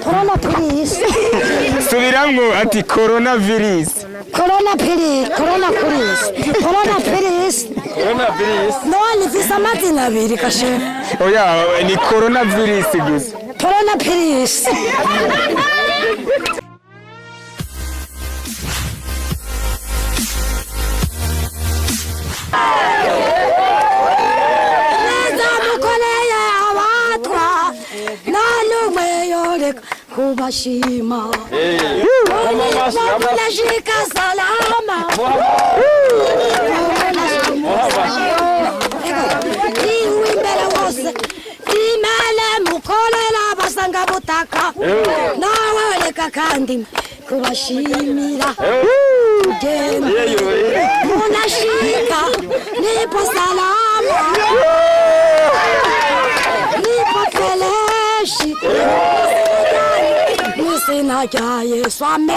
Coronavirus. Subiramwo ati coronavirus. Coronavirus. No, ni visa mazina abiri kashe. Oya ni coronavirus gusa. Coronavirus. Kubashima Kunashika salama Iwimbele wose Imele mukolela basanga butaka Naweleka kandi kubashimira Kunashika nipo salama Nipo feleshi Sina kya Yesu amen.